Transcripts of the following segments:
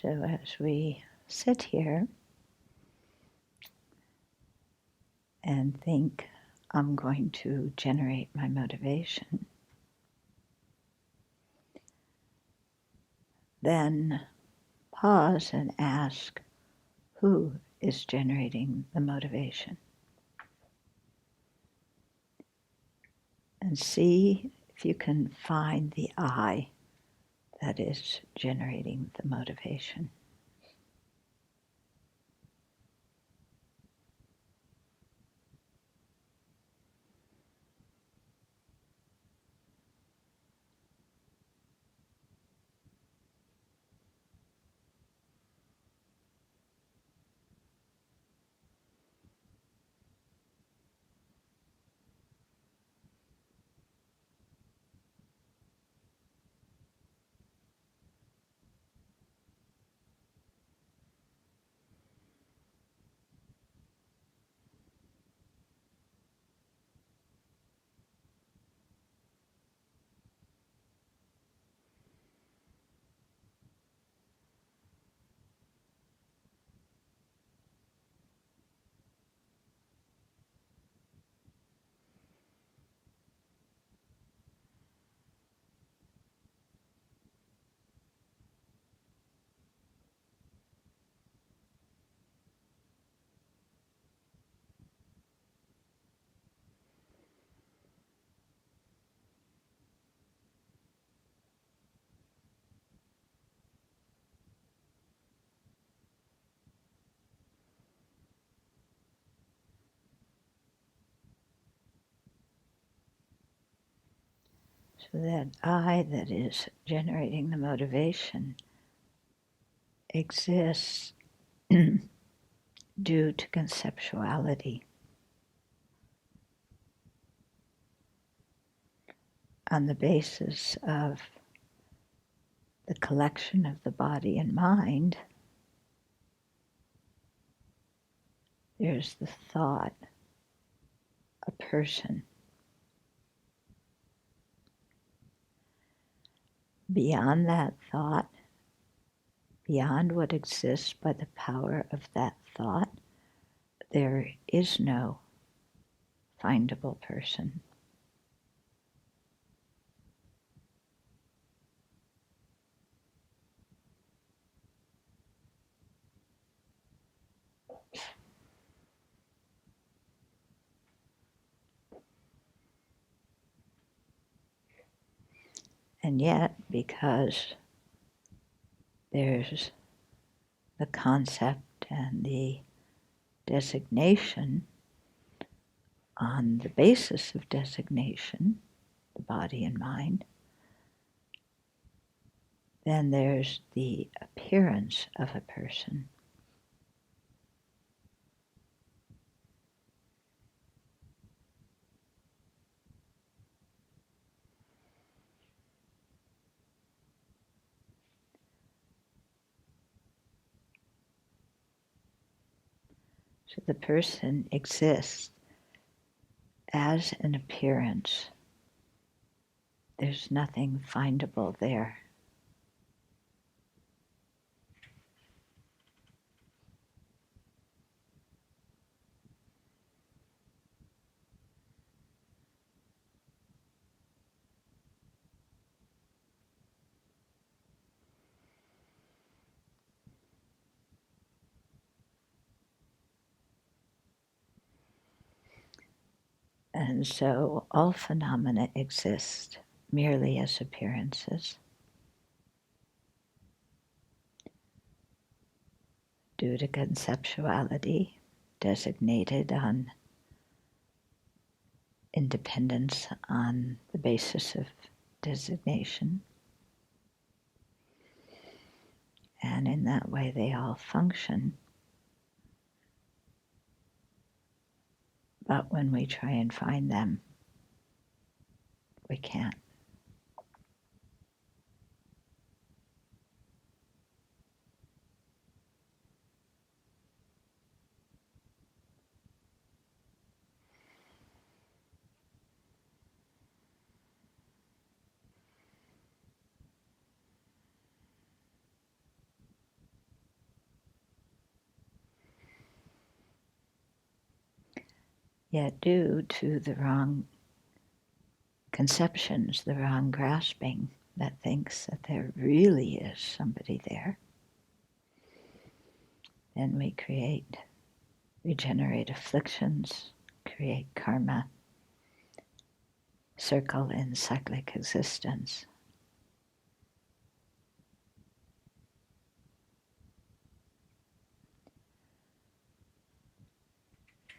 So as we sit here and think, I'm going to generate my motivation, then pause and ask, who is generating the motivation? And see if you can find the I that is generating the motivation. So that I that is generating the motivation exists due to conceptuality, on the basis of the collection of the body and mind. There's the thought, a person. Beyond that thought, beyond what exists by the power of that thought, there is no findable person. And yet, because there's the concept and the designation, on the basis of designation, the body and mind, then there's the appearance of a person. So the person exists as an appearance. There's nothing findable there. And so all phenomena exist merely as appearances due to conceptuality, designated on independence on the basis of designation. And in that way they all function. But when we try and find them, we can't. Yet due to the wrong conceptions, the wrong grasping that thinks that there really is somebody there, then we generate afflictions, create karma, circle in cyclic existence.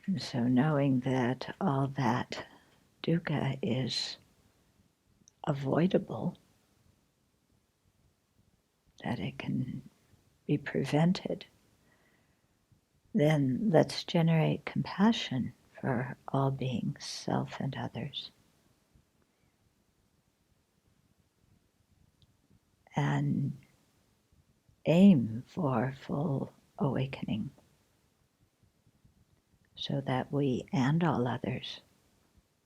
And so knowing that all that dukkha is avoidable, that it can be prevented, then let's generate compassion for all beings, self and others. And aim for full awakening so that we and all others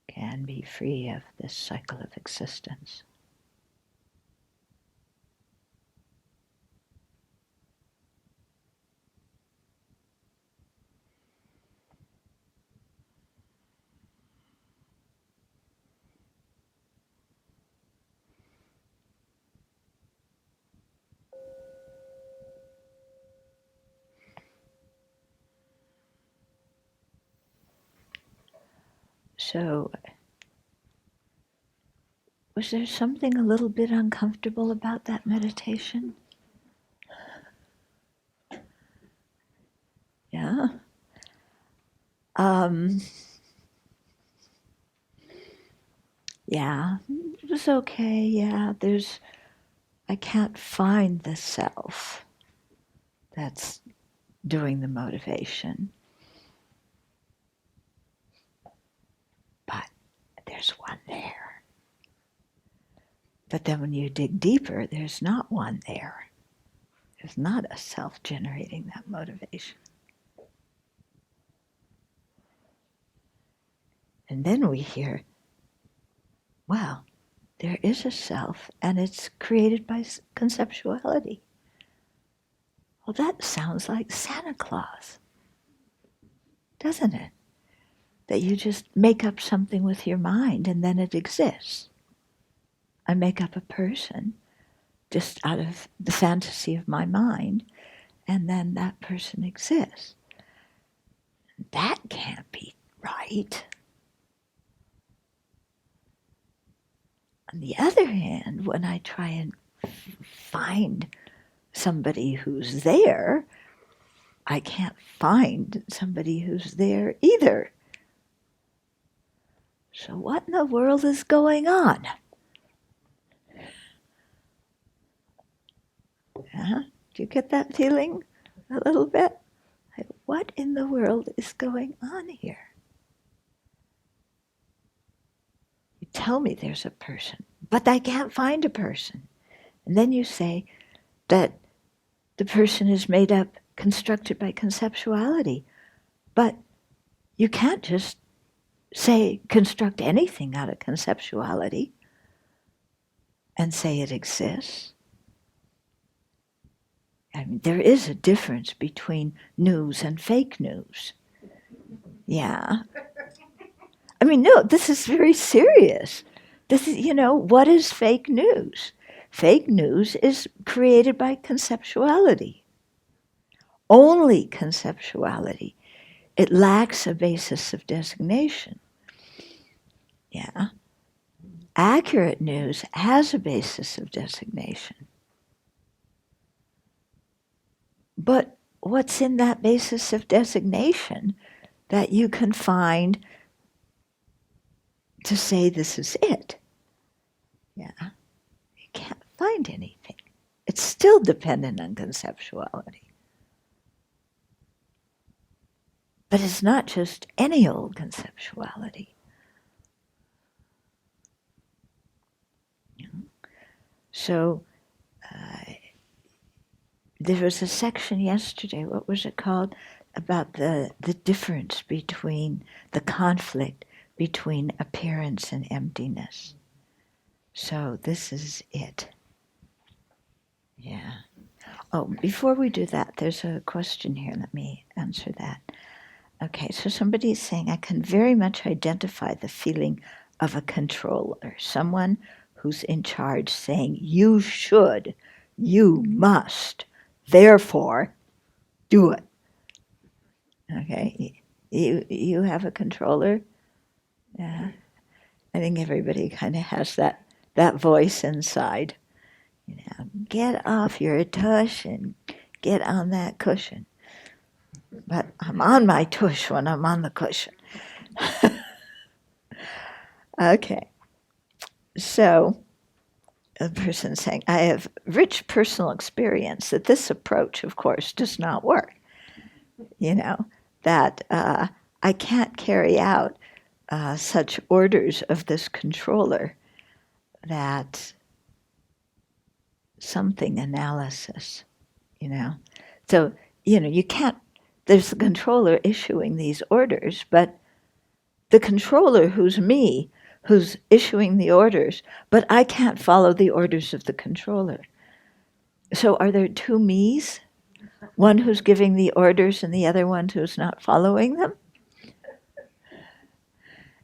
can be free of this cycle of existence. So, was there something a little bit uncomfortable about that meditation? Yeah? Yeah, it was okay. Yeah, I can't find the self that's doing the motivation. But there's one there. But then when you dig deeper, there's not one there. There's not a self generating that motivation. And then we hear, well, there is a self and it's created by conceptuality. Well, that sounds like Santa Claus, doesn't it? That you just make up something with your mind and then it exists. I make up a person just out of the fantasy of my mind, and then that person exists. That can't be right. On the other hand, when I try and find somebody who's there, I can't find somebody who's there either. So what in the world is going on? Yeah? Do you get that feeling a little bit? Like, what in the world is going on here? You tell me there's a person, but I can't find a person. And then you say that the person is made up, constructed by conceptuality. But you can't just say, construct anything out of conceptuality and say it exists. I mean, there is a difference between news and fake news. Yeah. I mean, no, this is very serious. This is, what is fake news? Fake news is created by conceptuality. Only conceptuality. It lacks a basis of designation. Yeah. Accurate news has a basis of designation. But what's in that basis of designation that you can find to say this is it? Yeah. You can't find anything. It's still dependent on conceptuality. But it's not just any old conceptuality. So there was a section yesterday, what was it called? About the difference between the conflict between appearance and emptiness. So this is it. Yeah. Oh, before we do that, there's a question here. Let me answer that. Okay, so somebody's saying, I can very much identify the feeling of a controller, someone who's in charge saying, you should, you must, therefore, do it. Okay, you have a controller? Yeah, I think everybody kind of has that voice inside. You know, get off your tush and get on that cushion. But I'm on my tush when I'm on the cushion. Okay, so a person saying, I have rich personal experience that this approach, of course, does not work. You know, that I can't carry out such orders of this controller, that something analysis, you know. So, you know, you can't, there's the controller issuing these orders, but the controller who's me, who's issuing the orders, but I can't follow the orders of the controller. So are there two me's? One who's giving the orders and the other one who's not following them?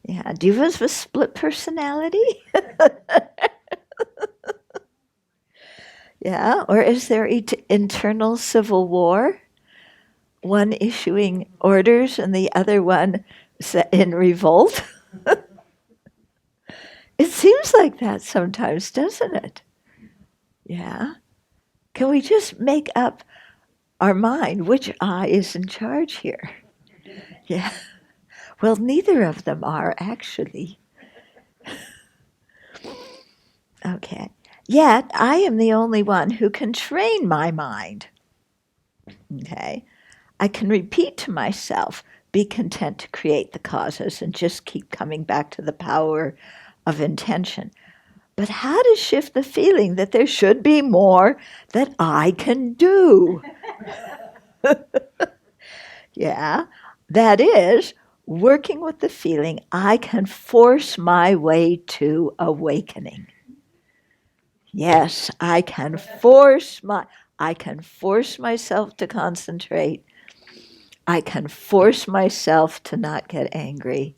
Yeah, do you have a split personality? Yeah, or is there internal civil war? One issuing orders and the other one in revolt? It seems like that sometimes, doesn't it? Yeah. Can we just make up our mind which I is in charge here? Yeah. Well, neither of them are, actually. Okay. Yet, I am the only one who can train my mind. Okay. I can repeat to myself, be content to create the causes and just keep coming back to the power of intention. But how to shift the feeling that there should be more that I can do? Yeah, that is, working with the feeling I can force my way to awakening. Yes, I can force myself to concentrate. I can force myself to not get angry.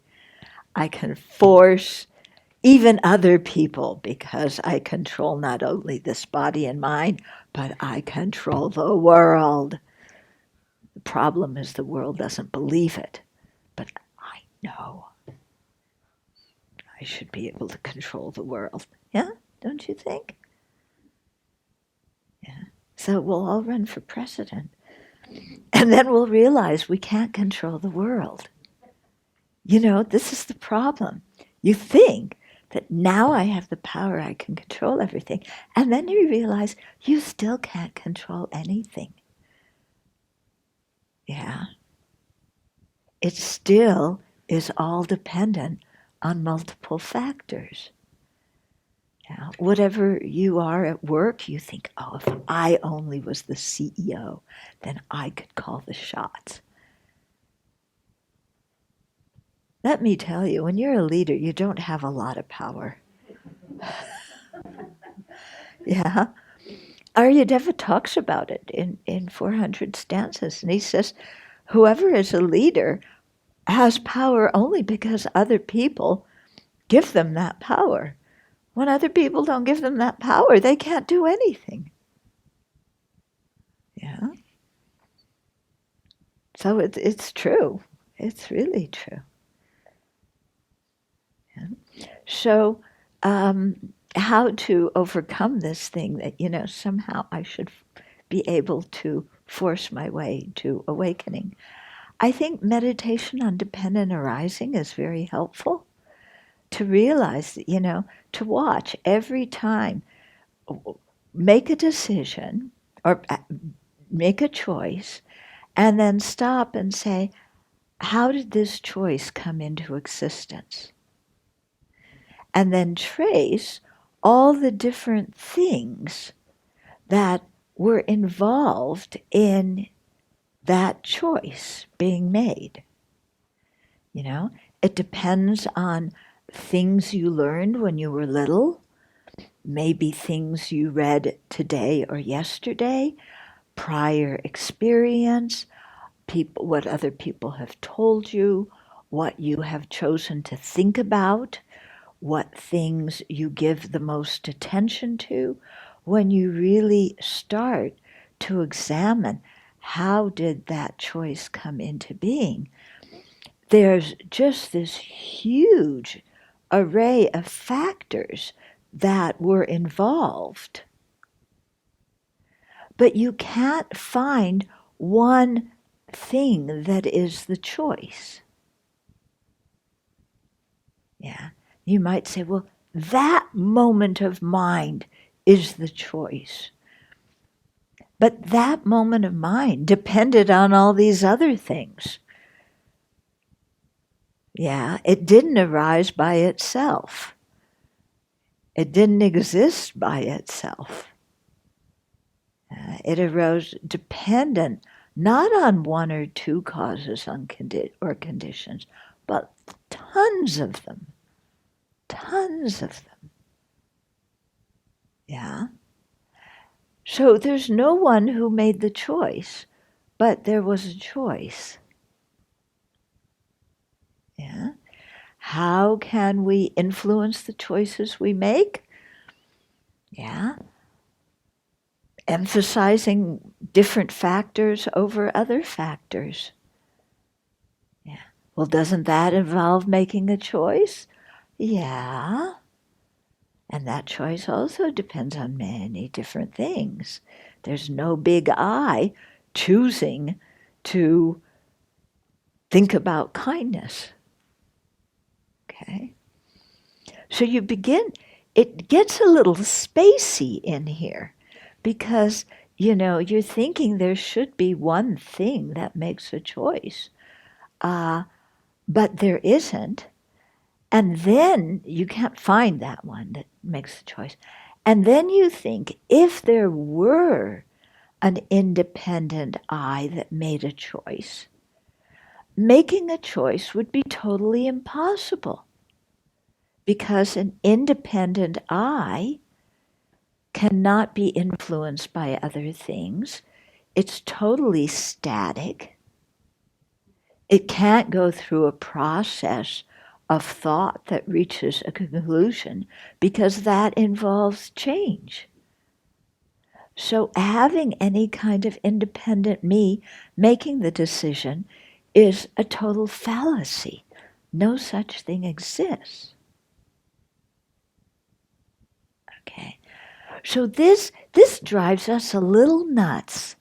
I can force even other people, because I control not only this body and mind, but I control the world. The problem is the world doesn't believe it, but I know I should be able to control the world. Yeah, don't you think? Yeah. So we'll all run for president, and then we'll realize we can't control the world. You know, this is the problem. You think that now I have the power, I can control everything, and then you realize you still can't control anything. Yeah. It still is all dependent on multiple factors. Yeah. Whatever you are at work, you think, oh, if I only was the CEO, then I could call the shots. Let me tell you, when you're a leader, you don't have a lot of power. Yeah. Aryadeva talks about it in 400 stanzas, and he says, whoever is a leader has power only because other people give them that power. When other people don't give them that power, they can't do anything. Yeah. So it's true. It's really true. Yeah. So how to overcome this thing that, you know, somehow I should be able to force my way to awakening? I think meditation on dependent arising is very helpful. To realize that, you know, to watch every time, make a decision or make a choice, and then stop and say, how did this choice come into existence? And then trace all the different things that were involved in that choice being made. You know, it depends on things you learned when you were little, maybe things you read today or yesterday, prior experience, what other people have told you, what you have chosen to think about, what things you give the most attention to, when you really start to examine how did that choice come into being, there's just this huge array of factors that were involved. But you can't find one thing that is the choice. Yeah. You might say, well, that moment of mind is the choice. But that moment of mind depended on all these other things. Yeah, it didn't arise by itself. It didn't exist by itself. It arose dependent not on one or two causes or conditions, but tons of them. Tons of them. Yeah? So there's no one who made the choice, but there was a choice. Yeah? How can we influence the choices we make? Yeah? Emphasizing different factors over other factors. Yeah. Well, doesn't that involve making a choice? Yeah. And that choice also depends on many different things. There's no big I choosing to think about kindness. Okay? So you begin, it gets a little spacey in here because, you're thinking there should be one thing that makes a choice. But there isn't. And then you can't find that one that makes the choice. And then you think, if there were an independent I that made a choice, making a choice would be totally impossible. Because an independent I cannot be influenced by other things. It's totally static. It can't go through a process of thought that reaches a conclusion because that involves change. So having any kind of independent me making the decision is a total fallacy. No such thing exists. Okay. So this drives us a little nuts.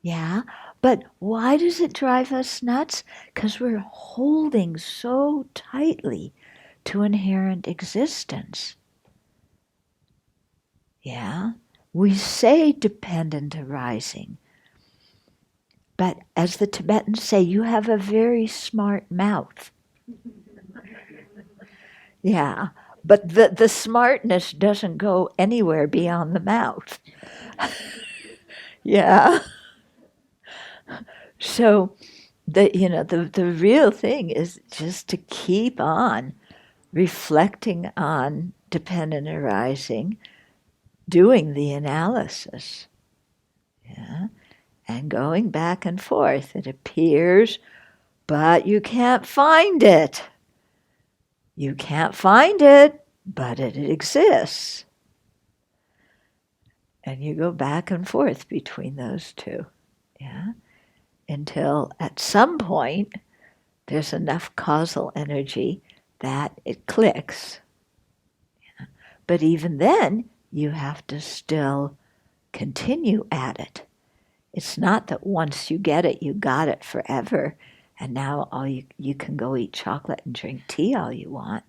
Yeah? But why does it drive us nuts? Because we're holding so tightly to inherent existence. Yeah? We say dependent arising. But as the Tibetans say, you have a very smart mouth. Yeah. But the smartness doesn't go anywhere beyond the mouth. Yeah. So the real thing is just to keep on reflecting on dependent arising, doing the analysis, yeah, and going back and forth. It appears, but you can't find it. You can't find it, but it exists. And you go back and forth between those two, yeah, until at some point there's enough causal energy that it clicks. Yeah. But even then, you have to still continue at it. It's not that once you get it, you got it forever, and now all you can go eat chocolate and drink tea all you want,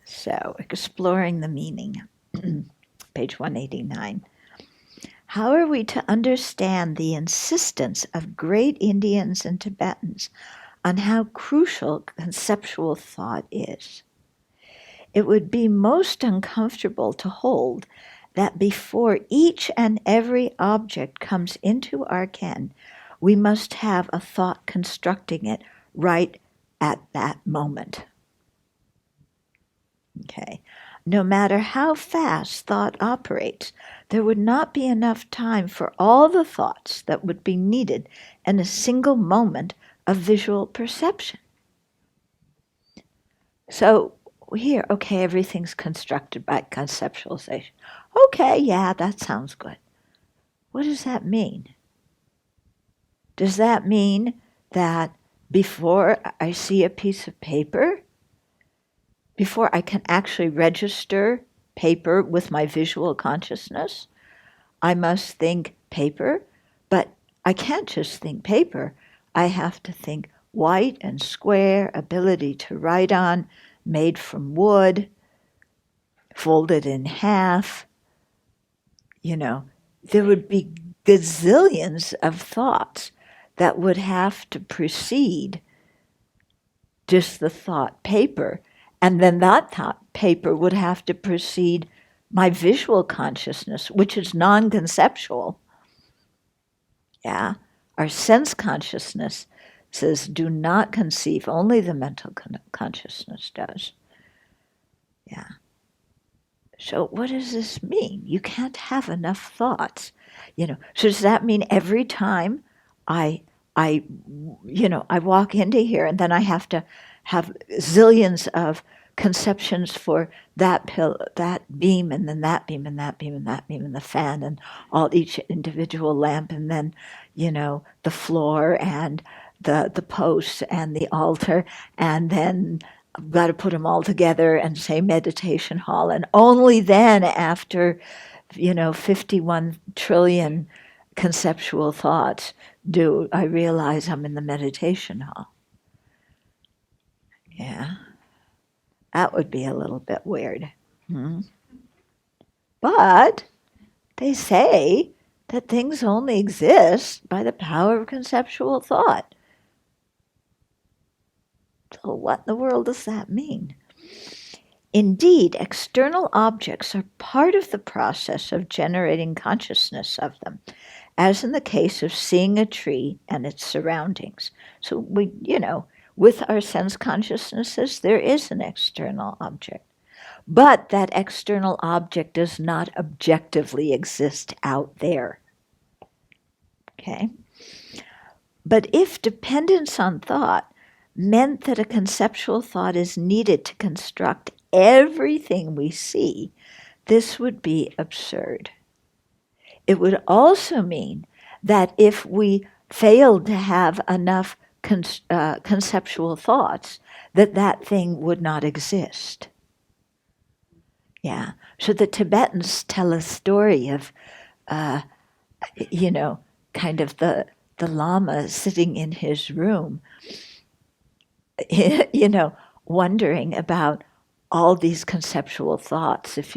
So, exploring the meaning, page 189. How are we to understand the insistence of great Indians and Tibetans on how crucial conceptual thought is? It would be most uncomfortable to hold that before each and every object comes into our ken, we must have a thought constructing it right at that moment. Okay. no matter how fast thought operates, there would not be enough time for all the thoughts that would be needed in a single moment of visual perception. So here, okay, everything's constructed by conceptualization. Okay, yeah, that sounds good. What does that mean? Does that mean that before I see a piece of paper, before I can actually register paper with my visual consciousness, I must think paper, but I can't just think paper. I have to think white and square, ability to write on, made from wood, folded in half. There would be gazillions of thoughts that would have to precede just the thought paper. And then that thought paper would have to precede my visual consciousness, which is non-conceptual. Yeah. Our sense consciousness says, do not conceive, only the mental consciousness does. Yeah. So what does this mean? You can't have enough thoughts. So does that mean every time I walk into here and then I have to have zillions of conceptions for that that beam, and then that beam, and that beam, and that beam, and the fan, and each individual lamp, and then, the floor, and the posts, and the altar, and then I've got to put them all together and say meditation hall, and only then, after 51 trillion conceptual thoughts, do I realize I'm in the meditation hall. Yeah, that would be a little bit weird. But they say that things only exist by the power of conceptual thought. So what in the world does that mean? Indeed, external objects are part of the process of generating consciousness of them, as in the case of seeing a tree and its surroundings. So we, with our sense consciousnesses, there is an external object. But that external object does not objectively exist out there. Okay? But if dependence on thought meant that a conceptual thought is needed to construct everything we see, this would be absurd. It would also mean that if we failed to have enough conceptual thoughts, that thing would not exist. Yeah. So the Tibetans tell a story of, kind of the Lama sitting in his room, wondering about all these conceptual thoughts. If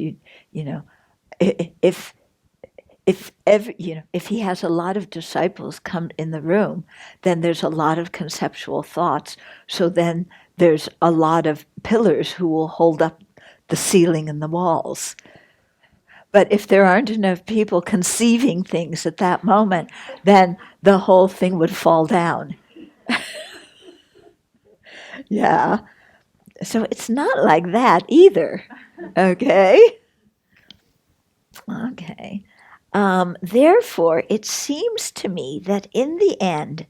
if he has a lot of disciples come in the room, then there's a lot of conceptual thoughts. So then there's a lot of pillars who will hold up the ceiling and the walls. But if there aren't enough people conceiving things at that moment, then the whole thing would fall down. Yeah. So it's not like that either. Okay? Okay. Therefore, it seems to me that in the end,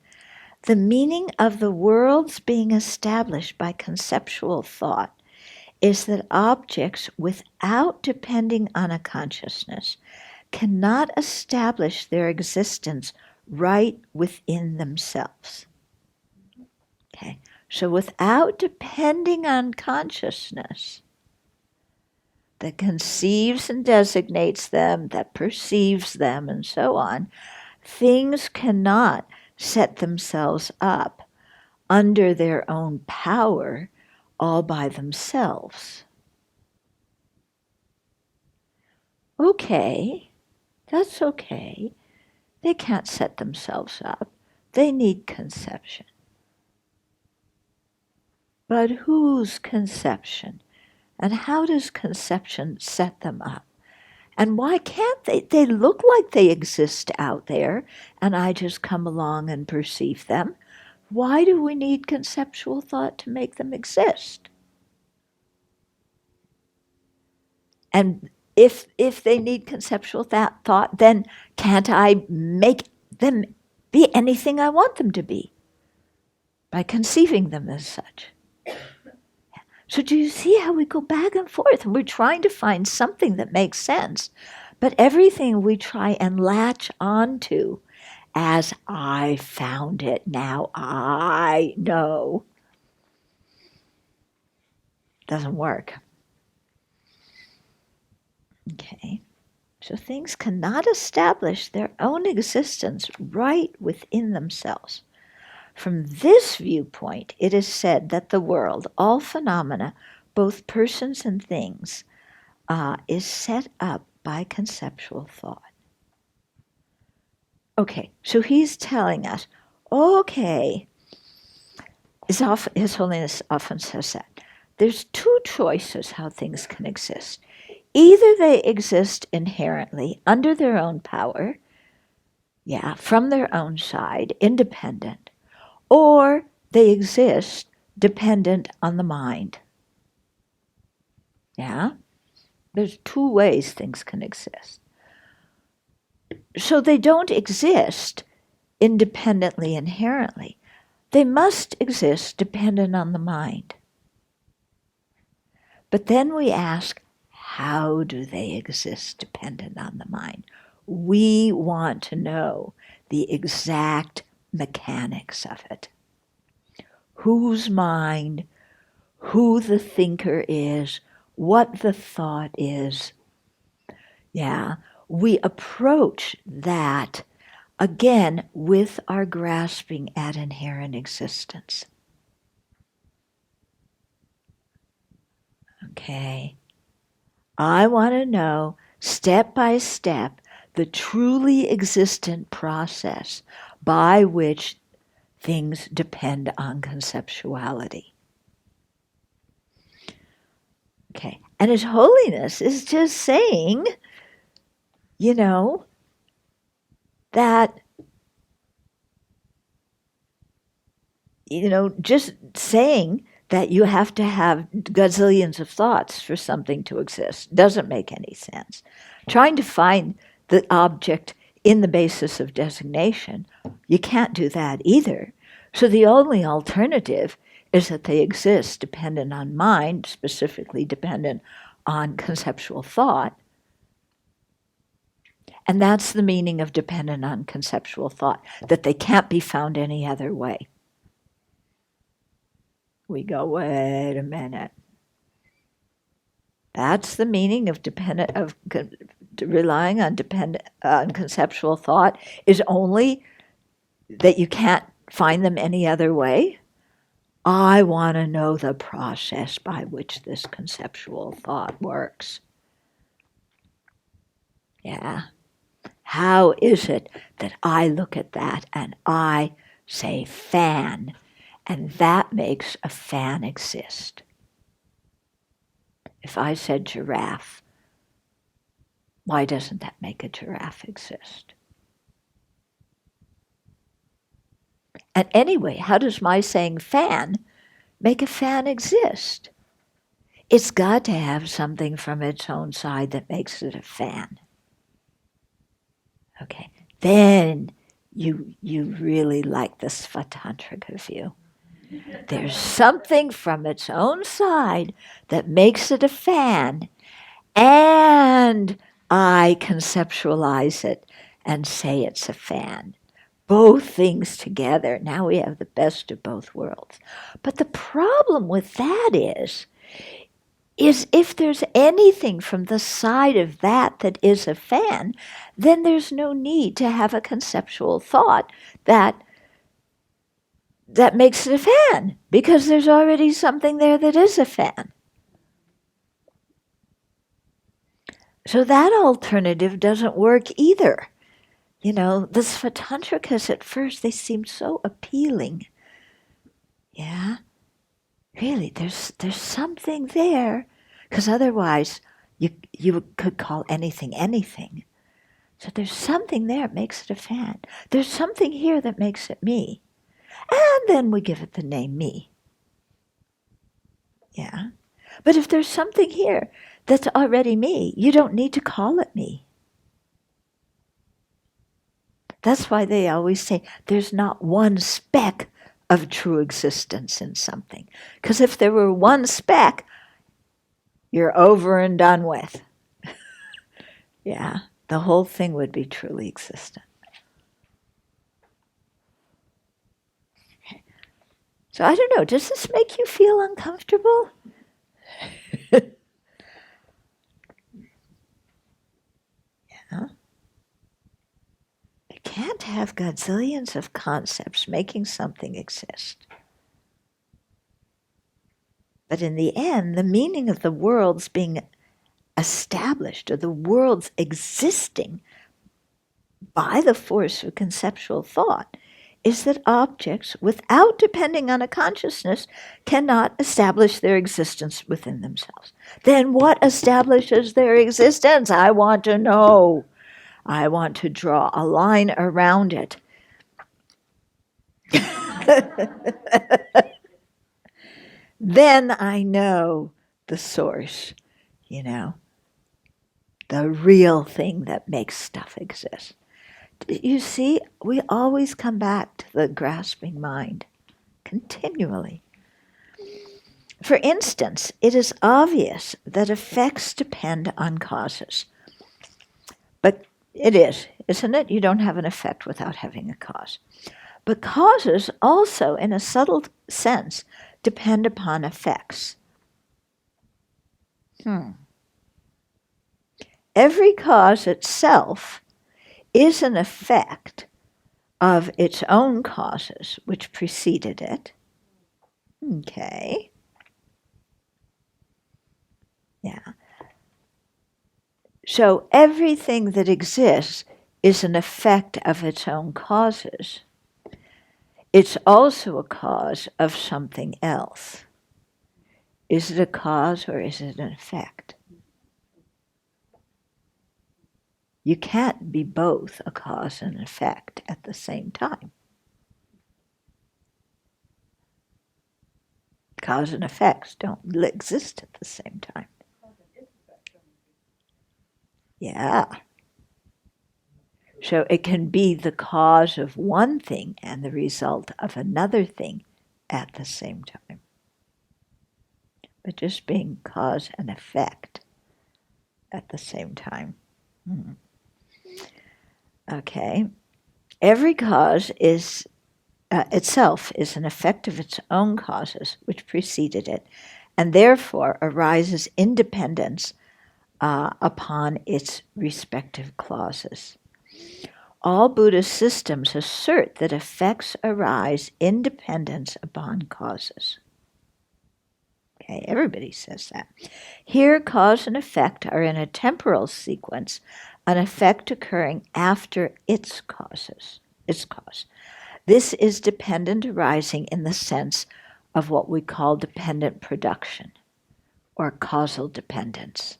the meaning of the worlds being established by conceptual thought is that objects, without depending on a consciousness, cannot establish their existence right within themselves. Okay, so without depending on consciousness that conceives and designates them, that perceives them, and so on, things cannot set themselves up under their own power all by themselves. Okay, that's okay. They can't set themselves up. They need conception. But whose conception? And how does conception set them up? And why can't they? They look like they exist out there, and I just come along and perceive them. Why do we need conceptual thought to make them exist? And if they need conceptual thought, then can't I make them be anything I want them to be by conceiving them as such? So do you see how we go back and forth and we're trying to find something that makes sense, but everything we try and latch onto as I found it, now I know, doesn't work. Okay. So things cannot establish their own existence right within themselves. From this viewpoint, it is said that the world, all phenomena, both persons and things, is set up by conceptual thought. Okay, so he's telling us, okay, His Holiness often says that. There's two choices how things can exist. Either they exist inherently under their own power, from their own side, independent, or they exist dependent on the mind. There's two ways things can exist. So they don't exist independently, inherently. They must exist dependent on the mind. But then we ask, how do they exist dependent on the mind? We want to know the exact mechanics of it. Whose mind, who the thinker is, what the thought is. We approach that again with our grasping at inherent existence. Okay. I want to know, step by step, the truly existent process by which things depend on conceptuality. Okay. And His Holiness is just saying, that, just saying that you have to have gazillions of thoughts for something to exist doesn't make any sense. Trying to find the object in the basis of designation, you can't do that either. So the only alternative is that they exist dependent on mind, specifically dependent on conceptual thought. And that's the meaning of dependent on conceptual thought, that they can't be found any other way. We go, wait a minute. That's the meaning of relying on conceptual thought, is only that you can't find them any other way. I want to know the process by which this conceptual thought works. How is it that I look at that and I say fan, and that makes a fan exist? If I said giraffe, why doesn't that make a giraffe exist? And anyway, how does my saying fan make a fan exist? It's got to have something from its own side that makes it a fan. Okay, then you really like the Svatantrika view. There's something from its own side that makes it a fan, and I conceptualize it and say it's a fan. Both things together. Now we have the best of both worlds. But the problem with that is if there's anything from the side of that is a fan, then there's no need to have a conceptual thought that makes it a fan, because there's already something there that is a fan. So that alternative doesn't work either. The Svatantrikas at first, they seemed so appealing. Really, there's something there, because otherwise you could call anything anything. So there's something there that makes it a fan. There's something here that makes it me. And then we give it the name me. But if there's something here That's already me. You don't need to call it me. That's why they always say there's not one speck of true existence in something. Because if there were one speck, you're over and done with. Yeah, the whole thing would be truly existent. Okay. So I don't know, does this make you feel uncomfortable? Yeah. You can't have gazillions of concepts making something exist. But in the end, the meaning of the world's being established, or the world's existing by the force of conceptual thought, is that objects, without depending on a consciousness, cannot establish their existence within themselves. Then what establishes their existence? I want to know. I want to draw a line around it. Then I know the source, the real thing that makes stuff exist. You see, we always come back to the grasping mind, continually. For instance, it is obvious that effects depend on causes. But it is, isn't it? You don't have an effect without having a cause. But causes also, in a subtle sense, depend upon effects. Every cause itself is an effect of its own causes, which preceded it. Okay. Yeah. So everything that exists is an effect of its own causes. It's also a cause of something else. Is it a cause or is it an effect? You can't be both a cause and an effect at the same time. Cause and effects don't exist at the same time. Yeah. So it can be the cause of one thing and the result of another thing at the same time. But just being cause and effect at the same time. Okay. Every cause is itself is an effect of its own causes, which preceded it, and therefore arises in dependence upon its respective causes. All Buddhist systems assert that effects arise in dependence upon causes. Okay, everybody says that. Here, cause and effect are in a temporal sequence, an effect occurring after its cause. This is dependent arising in the sense of what we call dependent production, or causal dependence.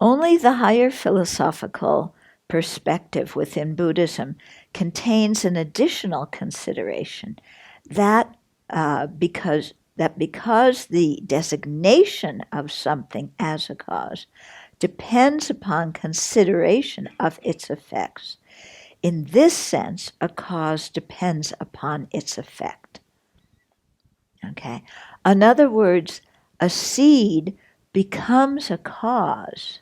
Only the higher philosophical perspective within Buddhism contains an additional consideration that because the designation of something as a cause depends upon consideration of its effects. In this sense, a cause depends upon its effect. Okay? In other words, a seed becomes a cause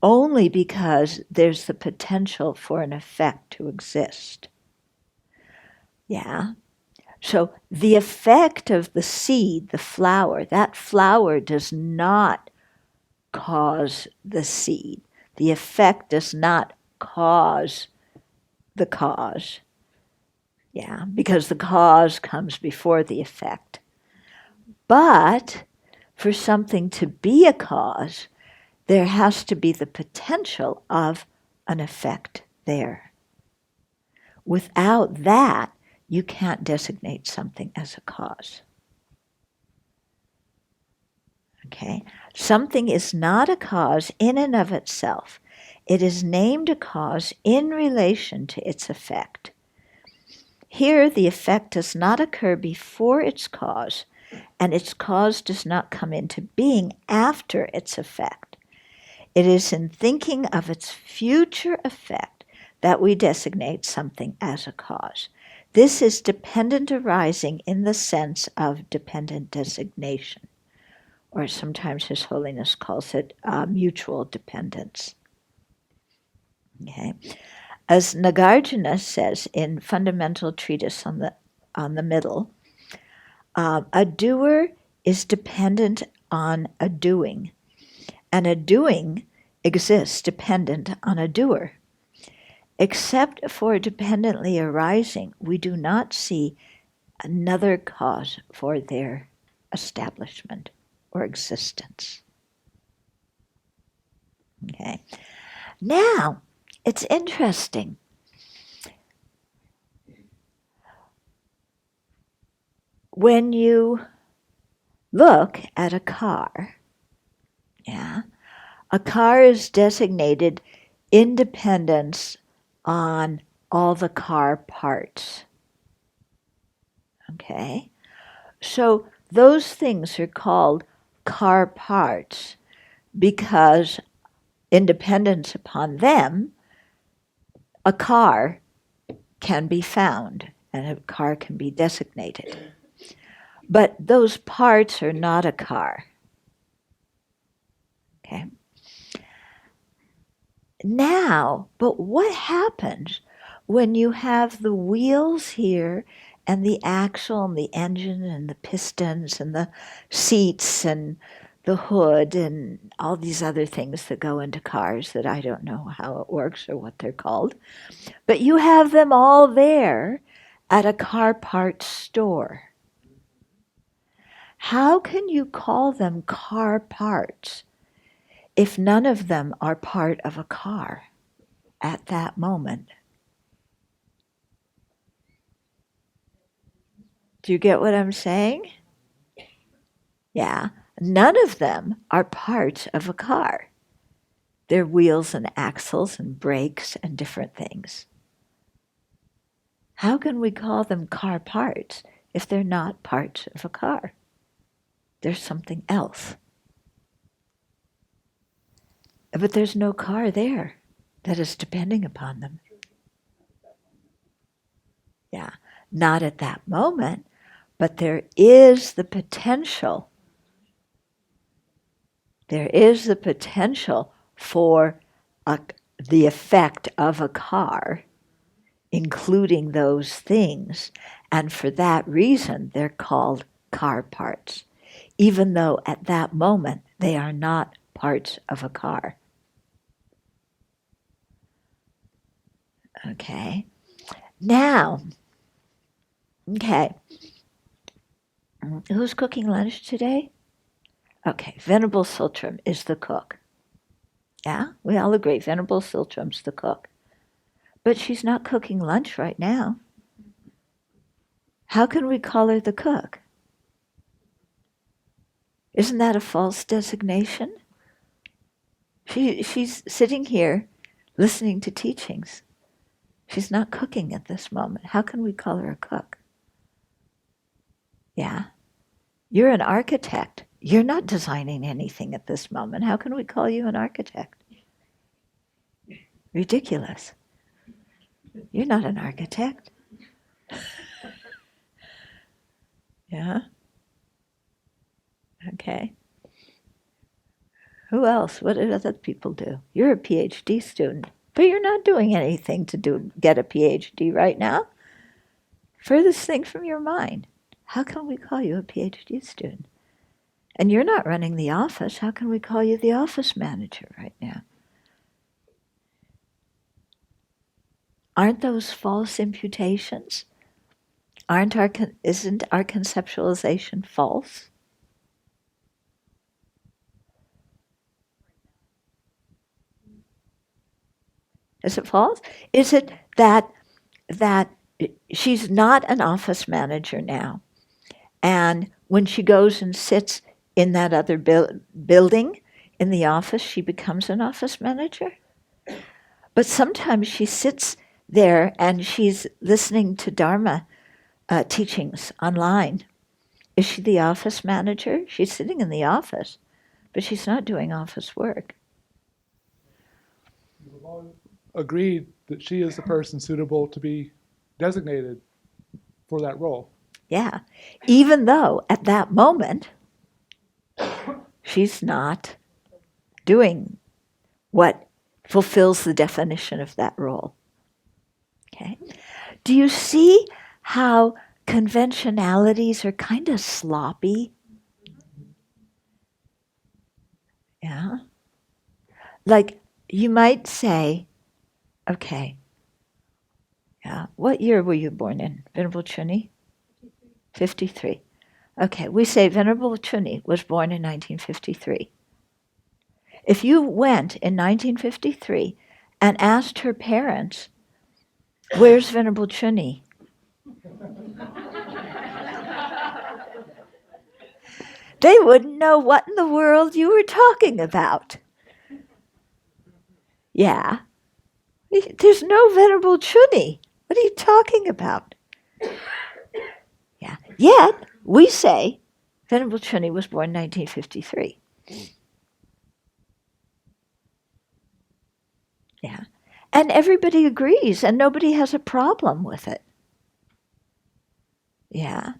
only because there's the potential for an effect to exist. Yeah? So the effect of the seed, the flower, that flower does not cause the seed. The effect does not cause the cause. Yeah, because the cause comes before the effect. But for something to be a cause, there has to be the potential of an effect there. Without that, you can't designate something as a cause. Okay? Something is not a cause in and of itself. It is named a cause in relation to its effect. Here, the effect does not occur before its cause, and its cause does not come into being after its effect. It is in thinking of its future effect that we designate something as a cause. This is dependent arising in the sense of dependent designation, or sometimes His Holiness calls it mutual dependence. Okay. As Nagarjuna says in Fundamental Treatise on the Middle, a doer is dependent on a doing, and a doing exists dependent on a doer. Except for dependently arising, we do not see another cause for their establishment or existence. Okay. Now, it's interesting. When you look at a car, a car is designated independence on all the car parts. Okay? So those things are called car parts because independence upon them, a car can be found and a car can be designated. But those parts are not a car. Okay? Now, but what happens when you have the wheels here and the axle and the engine and the pistons and the seats and the hood and all these other things that go into cars that I don't know how it works or what they're called. But you have them all there at a car parts store. How can you call them car parts if none of them are part of a car at that moment? Do you get what I'm saying? Yeah. None of them are parts of a car. They're wheels and axles and brakes and different things. How can we call them car parts if they're not parts of a car? There's something else. But there's no car there that is depending upon them. Yeah. Not at that moment, but there is the potential. There is the potential for the effect of a car, including those things. And for that reason, they're called car parts, even though at that moment they are not parts of a car. Okay. Now, okay. Who's cooking lunch today? Okay, Venerable Sultram is the cook. Yeah, we all agree Venerable Sultram's the cook. But she's not cooking lunch right now. How can we call her the cook? Isn't that a false designation? She's sitting here listening to teachings. She's not cooking at this moment. How can we call her a cook? Yeah. You're an architect. You're not designing anything at this moment. How can we call you an architect? Ridiculous. You're not an architect. Yeah? Okay. Who else? What did other people do? You're a PhD student, but you're not doing anything to get a PhD right now. Furthest thing from your mind. How can we call you a PhD student? And you're not running the office. How can we call you the office manager right now? Aren't those false imputations? Isn't our conceptualization false? Is it false? Is it that she's not an office manager now, and when she goes and sits in that other building in the office, she becomes an office manager? But sometimes she sits there and she's listening to Dharma teachings online Is she the office manager? She's sitting in the office, but she's not doing office work. We've all agreed that she is the person suitable to be designated for that role. Yeah. Even though at that moment, she's not doing what fulfills the definition of that role. Okay. Do you see how conventionalities are kind of sloppy? Yeah. Like you might say, okay, yeah, what year were you born in? Venerable Chuni? 53. Okay, we say Venerable Chuni was born in 1953. If you went in 1953 and asked her parents, where's Venerable Chuni? They wouldn't know what in the world you were talking about. Yeah. There's no Venerable Chuni. What are you talking about? Yeah. Yet, we say Venerable Chuni was born in 1953. Yeah. And everybody agrees, and nobody has a problem with it. Yeah.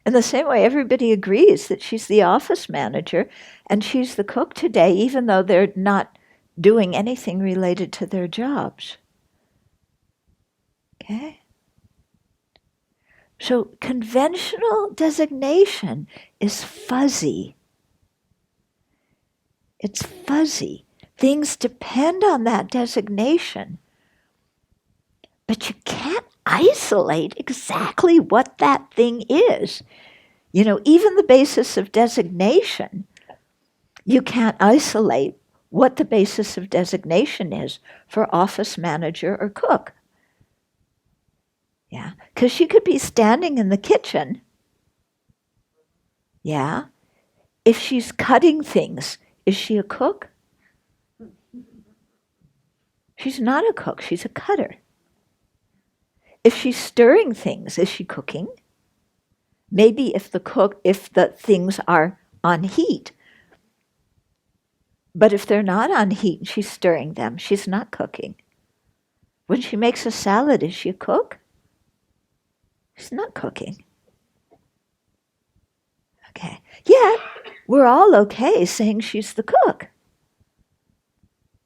In the same way, everybody agrees that she's the office manager and she's the cook today, even though they're not doing anything related to their jobs. Okay? So conventional designation is fuzzy. It's fuzzy. Things depend on that designation, but you can't isolate exactly what that thing is. You know, even the basis of designation, you can't isolate what the basis of designation is for office manager or cook. Yeah, because she could be standing in the kitchen. Yeah. If she's cutting things, is she a cook? She's not a cook, she's a cutter. If she's stirring things, is she cooking? Maybe if the things are on heat. But if they're not on heat and she's stirring them, she's not cooking. When she makes a salad, is she a cook? She's not cooking. Okay. Yet, we're all okay saying she's the cook.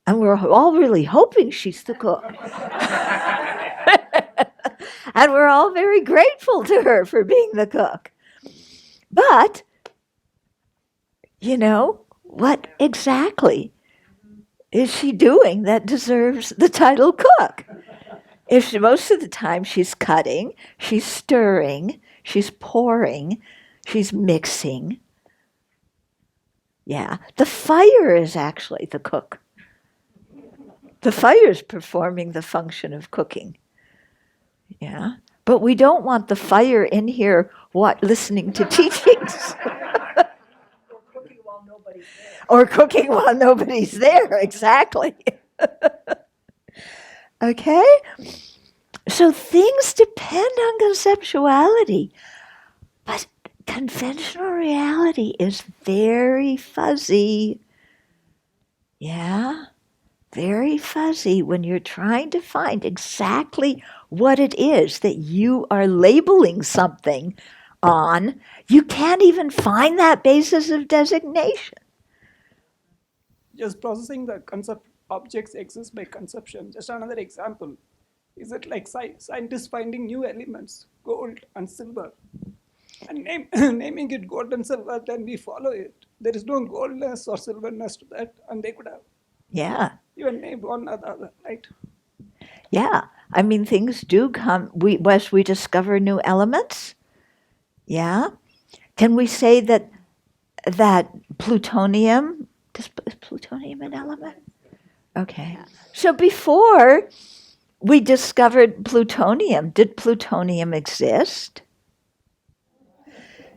And we're all really hoping she's the cook. And we're all very grateful to her for being the cook. But, you know, what exactly is she doing that deserves the title cook? If most of the time she's cutting, she's stirring, she's pouring, she's mixing. Yeah, the fire is actually the cook. The fire is performing the function of cooking. Yeah, but we don't want the fire in here listening to teachings. Or cooking while nobody's there, exactly. Okay? So things depend on conceptuality, but conventional reality is very fuzzy. Yeah? Very fuzzy when you're trying to find exactly what it is that you are labeling something on. You can't even find that basis of designation. Just processing the concept objects exist by conception. Just another example. Is it like scientists finding new elements, gold and silver, and naming it gold and silver, then we follow it. There is no goldness or silverness to that, and they could have even named one another, right? Yeah, I mean, things do come, as we discover new elements. Yeah. Can we say that plutonium, is plutonium an element? Okay. So before we discovered plutonium, did plutonium exist?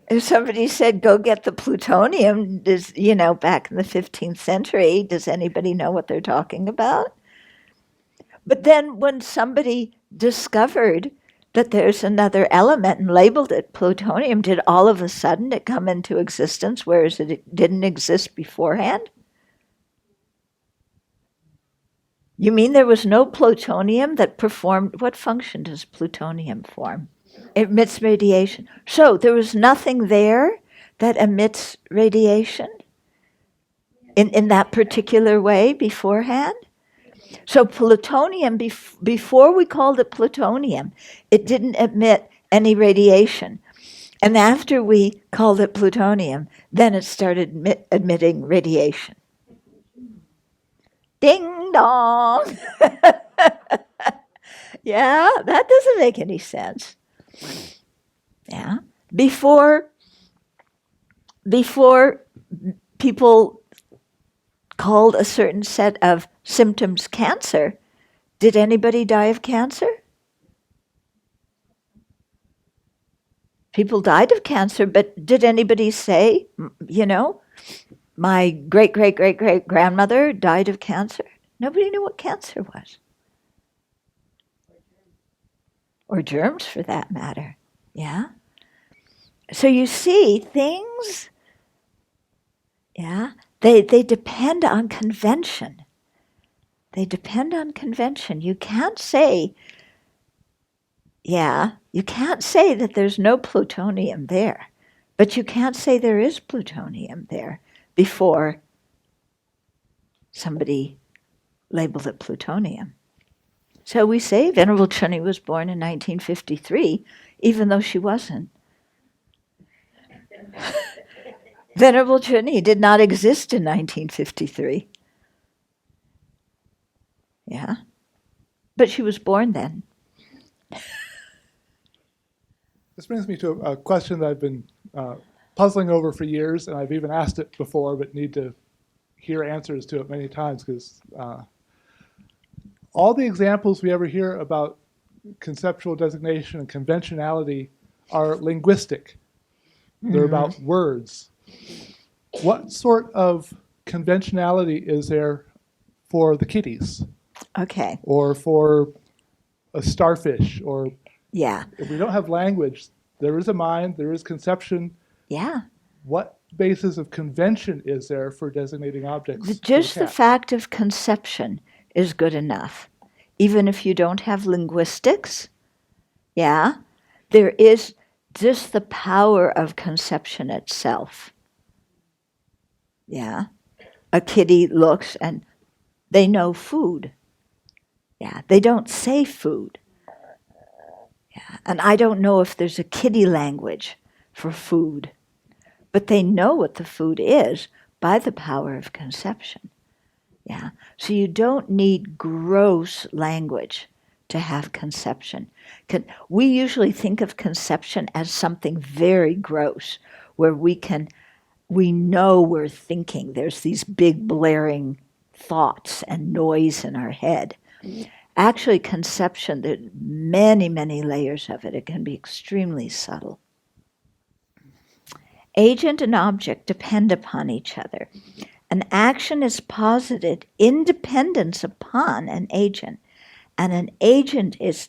If somebody said, go get the plutonium, back in the 15th century, does anybody know what they're talking about? But then when somebody discovered that there's another element and labeled it plutonium, did all of a sudden it come into existence, whereas it didn't exist beforehand? You mean there was no plutonium that performed, what function does plutonium form? It emits radiation. So there was nothing there that emits radiation in that particular way beforehand? So plutonium, before we called it plutonium, it didn't emit any radiation. And after we called it plutonium, then it started emitting radiation. Ding dong! Yeah, that doesn't make any sense. Yeah. Before people called a certain set of symptoms cancer, did anybody die of cancer? People died of cancer, but did anybody say, my great-great-great-great-grandmother died of cancer? Nobody knew what cancer was. Or germs, for that matter. Yeah? So you see, things, they depend on convention. They depend on convention. You can't say, you can't say that there's no plutonium there, but you can't say there is plutonium there before somebody labeled it plutonium. So we say Venerable Chunni was born in 1953, even though she wasn't. Venerable Chunni did not exist in 1953. Yeah. But she was born then. This brings me to a question that I've been puzzling over for years, and I've even asked it before, but need to hear answers to it many times, because all the examples we ever hear about conceptual designation and conventionality are linguistic. They're about words. What sort of conventionality is there for the kitties? Okay. Or for a starfish? Or yeah. If we don't have language, there is a mind, there is conception. Yeah. What basis of convention is there for designating objects? Just the fact of conception is good enough. Even if you don't have linguistics, there is just the power of conception itself. Yeah. A kitty looks and they know food. Yeah. They don't say food. Yeah. And I don't know if there's a kitty language for food, but they know what the food is by the power of conception. Yeah. So you don't need gross language to have conception. We usually think of conception as something very gross, where we know we're thinking. There's these big blaring thoughts and noise in our head. Actually, conception, there are many, many layers of it. It can be extremely subtle. Agent and object depend upon each other. An action is posited in dependence upon an agent, and an agent is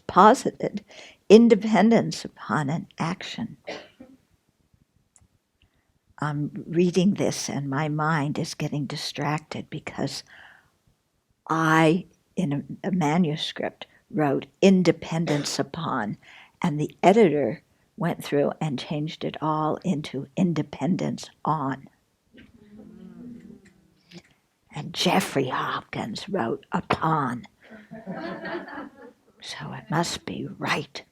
posited in dependence upon an action. I'm reading this and my mind is getting distracted because I, in a manuscript, wrote independence upon, and the editor went through and changed it all into independence on. And Jeffrey Hopkins wrote upon. So it must be right.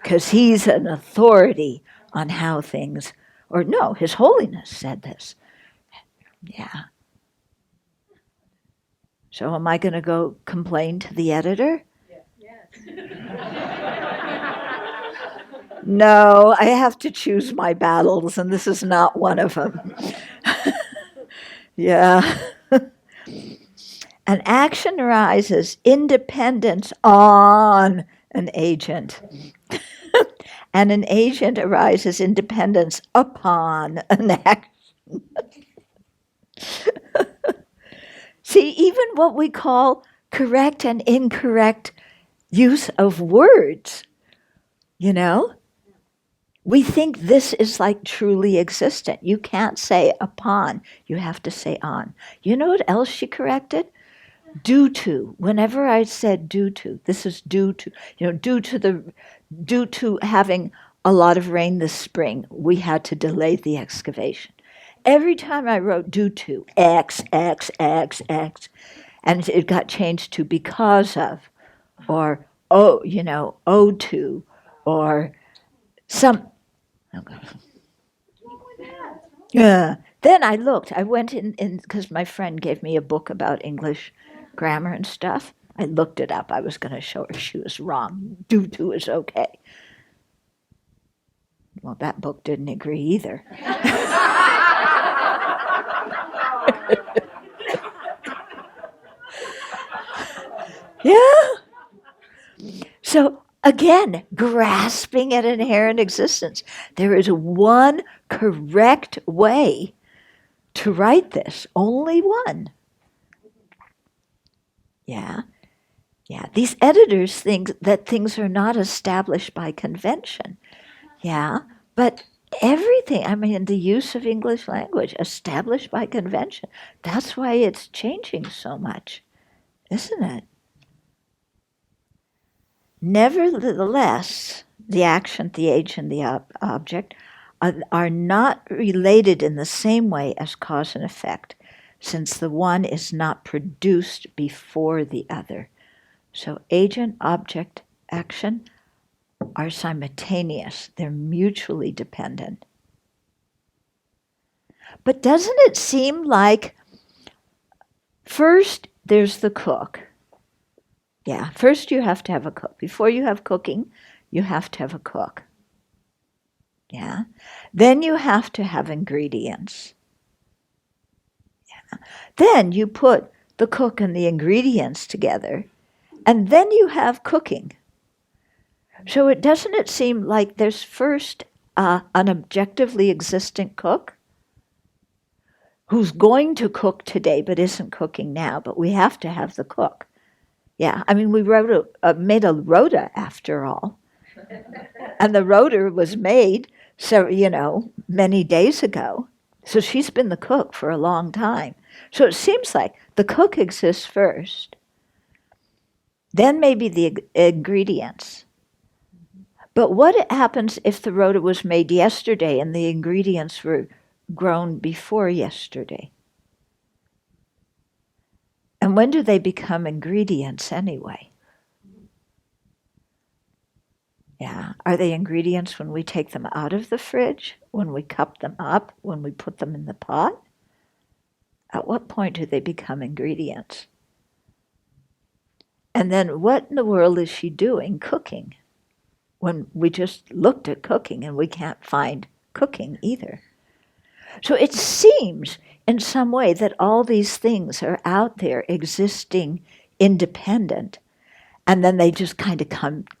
Because he's an authority on how things, or no, His Holiness said this. Yeah. So am I going to go complain to the editor? No, I have to choose my battles, and this is not one of them. Yeah. An action arises in dependence on an agent. And an agent arises in dependence upon an action. See, even what we call correct and incorrect use of words, you know? We think this is like truly existent. You can't say upon, you have to say on. You know what else she corrected? Due to. Whenever I said due to, this is due to, due to having a lot of rain this spring, we had to delay the excavation. Every time I wrote due to, X, X, X, X, and it got changed to because of, or owed to, or some. Yeah. Then I looked. I went in because my friend gave me a book about English grammar and stuff. I looked it up. I was going to show her she was wrong. Due to is okay. Well, that book didn't agree either. Yeah. So again, grasping at inherent existence. There is one correct way to write this, only one. Yeah. Yeah. These editors think that things are not established by convention. Yeah. But everything, I mean, the use of English language, established by convention. That's why it's changing so much, isn't it? Nevertheless, the action, the agent, the object are not related in the same way as cause and effect, since the one is not produced before the other. So agent, object, action are simultaneous. They're mutually dependent. But doesn't it seem like first there's the cook? Yeah, first you have to have a cook. Before you have cooking, you have to have a cook. Yeah. Then you have to have ingredients. Yeah. Then you put the cook and the ingredients together, and then you have cooking. So doesn't it seem like there's first an objectively existent cook who's going to cook today but isn't cooking now, but we have to have the cook. Yeah, I mean, we made a rota after all. And the rota was made, many days ago. So she's been the cook for a long time. So it seems like the cook exists first. Then maybe the ingredients. But what happens if the rota was made yesterday and the ingredients were grown before yesterday? And when do they become ingredients anyway? Yeah. Are they ingredients when we take them out of the fridge? When we cup them up? When we put them in the pot? At what point do they become ingredients? And then what in the world is she doing cooking? When we just looked at cooking and we can't find cooking either. So it seems in some way that all these things are out there existing independent, and then they just kind of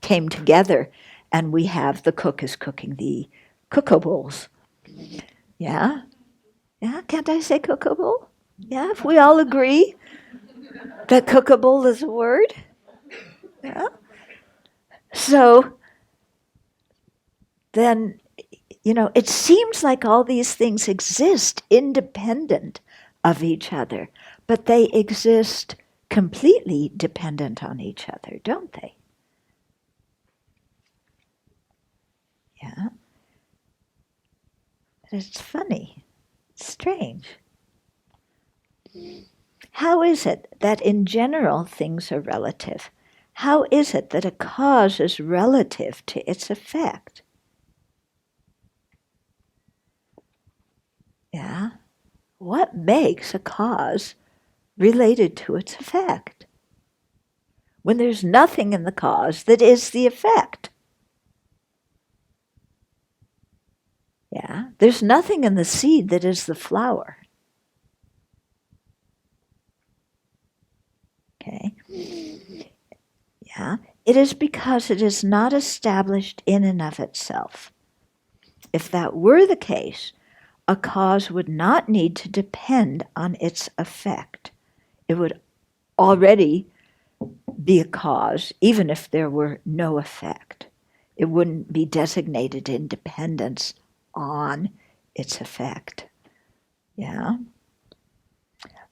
came together, and we have the cook is cooking the cookables. Yeah? Yeah, can't I say cookable? Yeah, if we all agree that cookable is a word. Yeah. So then, it seems like all these things exist independent of each other, but they exist completely dependent on each other, don't they? Yeah. It's funny. It's strange. How is it that in general things are relative? How is it that a cause is relative to its effect? Yeah. What makes a cause related to its effect? When there's nothing in the cause that is the effect. Yeah. There's nothing in the seed that is the flower. Okay. Yeah. It is because it is not established in and of itself. If that were the case, a cause would not need to depend on its effect. It would already be a cause, even if there were no effect. It wouldn't be designated in dependence on its effect. Yeah?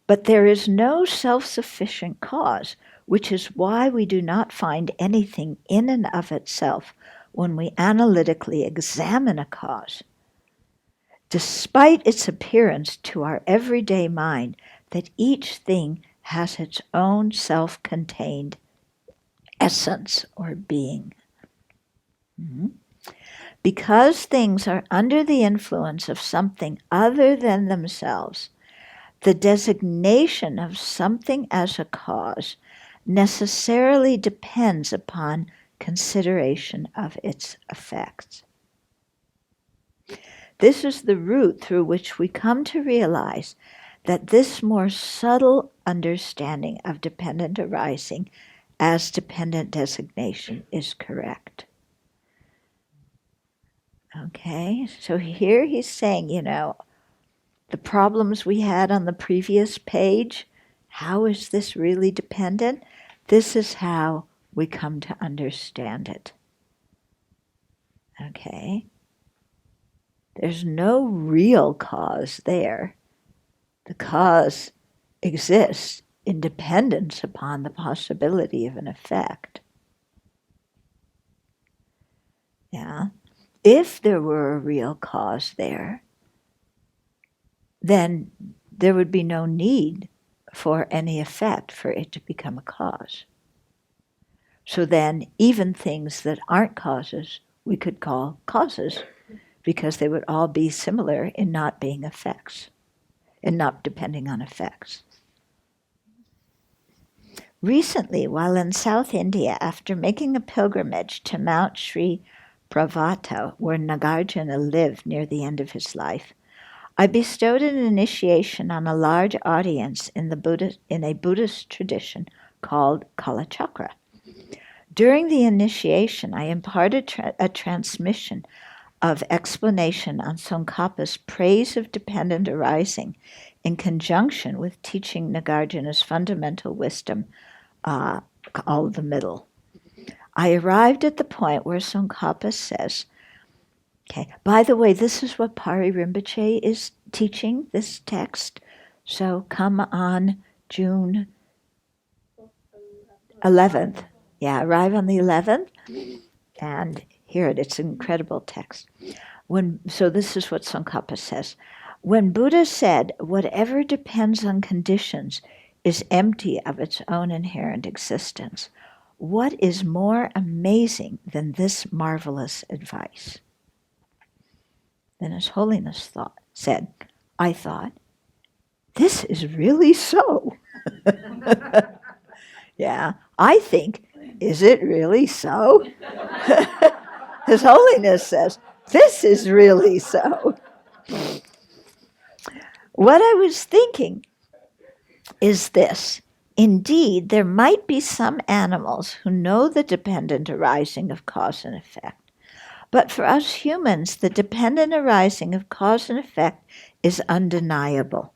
But there is no self-sufficient cause, which is why we do not find anything in and of itself when we analytically examine a cause, despite its appearance to our everyday mind that each thing has its own self-contained essence or being. Mm-hmm. Because things are under the influence of something other than themselves, the designation of something as a cause necessarily depends upon consideration of its effects. This is the route through which we come to realize that this more subtle understanding of dependent arising as dependent designation is correct. Okay, so here he's saying, the problems we had on the previous page, how is this really dependent? This is how we come to understand it. Okay? There's no real cause there. The cause exists in dependence upon the possibility of an effect. Yeah? If there were a real cause there, then there would be no need for any effect for it to become a cause. So then even things that aren't causes we could call causes, because they would all be similar in not being effects, in not depending on effects. Recently, while in South India, after making a pilgrimage to Mount Sri Pravata, where Nagarjuna lived near the end of his life, I bestowed an initiation on a large audience in a Buddhist tradition called Kalachakra. During the initiation, I imparted a transmission of explanation on Tsongkhapa's praise of dependent arising in conjunction with teaching Nagarjuna's fundamental wisdom called the middle. I arrived at the point where Tsongkhapa says, okay, by the way, this is what Pari Rinpoche is teaching, this text. So come on June 11th. Yeah, arrive on the 11th and hear it. It's an incredible text. So this is what Tsongkhapa says. When Buddha said, whatever depends on conditions is empty of its own inherent existence, what is more amazing than this marvelous advice? Then His Holiness said, I thought, this is really so. Yeah, I think, is it really so? His Holiness says, this is really so. What I was thinking is this. Indeed, there might be some animals who know the dependent arising of cause and effect. But for us humans, the dependent arising of cause and effect is undeniable.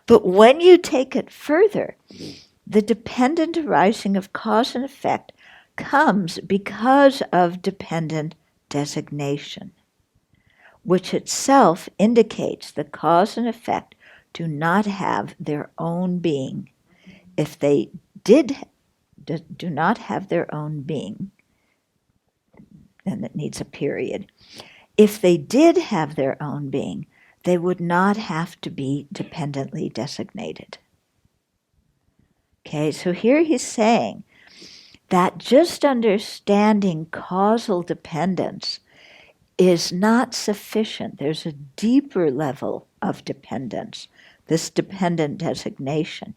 But when you take it further, the dependent arising of cause and effect comes because of dependent designation, which itself indicates that cause and effect do not have their own being. If they do not have their own being, then it needs a period. If they did have their own being, they would not have to be dependently designated. Okay, so here he's saying that just understanding causal dependence is not sufficient. There's a deeper level of dependence, this dependent designation.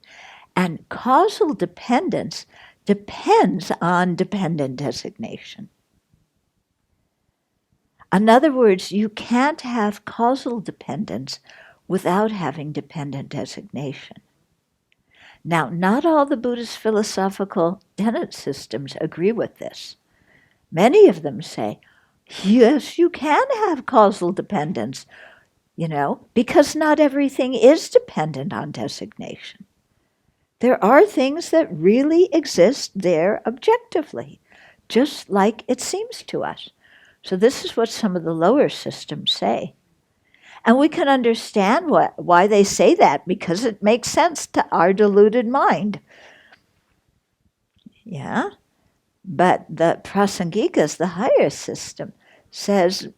And causal dependence depends on dependent designation. In other words, you can't have causal dependence without having dependent designation. Now, not all the Buddhist philosophical tenet systems agree with this. Many of them say, yes, you can have causal dependence, because not everything is dependent on designation. There are things that really exist there objectively, just like it seems to us. So this is what some of the lower systems say. And we can understand why they say that, because it makes sense to our deluded mind. Yeah? But the Prasangikas, the higher system, says,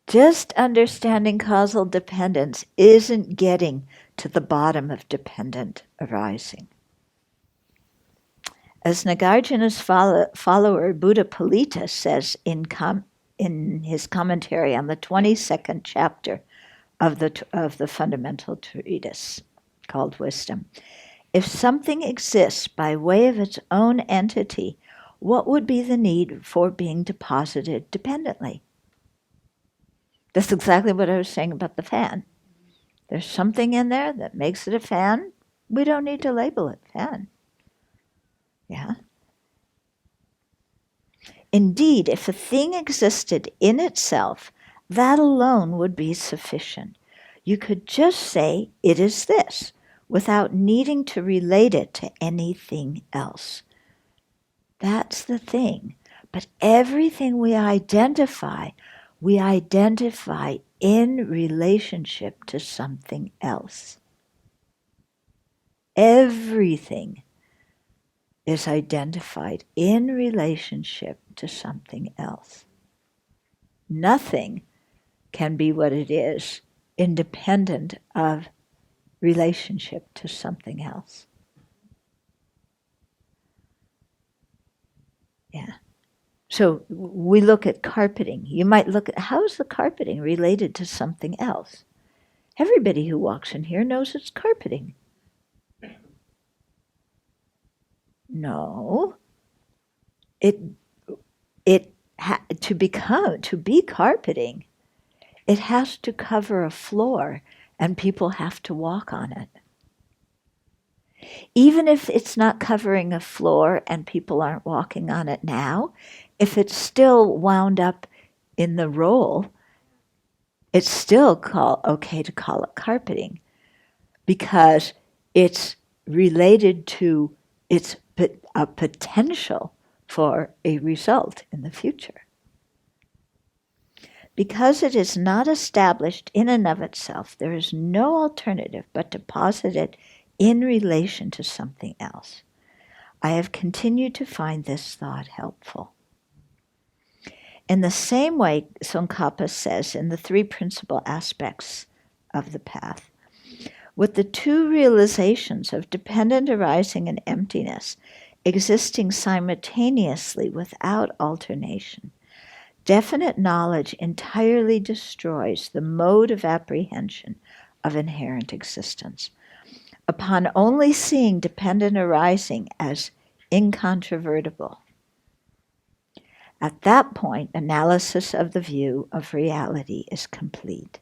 just understanding causal dependence isn't getting to the bottom of dependent arising. As Nagarjuna's follower Buddha Palita says in his commentary on the 22nd chapter of the fundamental treatise called Wisdom, if something exists by way of its own entity, what would be the need for being deposited dependently? That's exactly what I was saying about the fan. There's something in there that makes it a fan. We don't need to label it fan. Yeah. Indeed, if a thing existed in itself, that alone would be sufficient. You could just say, it is this, without needing to relate it to anything else. That's the thing. But everything we identify in relationship to something else. Everything is identified in relationship to something else. Nothing can be what it is independent of relationship to something else. Yeah. So we look at carpeting. You might look at, how is the carpeting related to something else? Everybody who walks in here knows it's carpeting. No. To be carpeting, it has to cover a floor and people have to walk on it. Even if it's not covering a floor and people aren't walking on it now, if it's still wound up in the roll, it's still okay to call it carpeting, because it's related to a potential for a result in the future. Because it is not established in and of itself, there is no alternative but to posit it in relation to something else. I have continued to find this thought helpful. In the same way, Tsongkhapa says in the three principal aspects of the path, with the two realizations of dependent arising and emptiness existing simultaneously without alternation, definite knowledge entirely destroys the mode of apprehension of inherent existence. Upon only seeing dependent arising as incontrovertible, at that point, analysis of the view of reality is complete.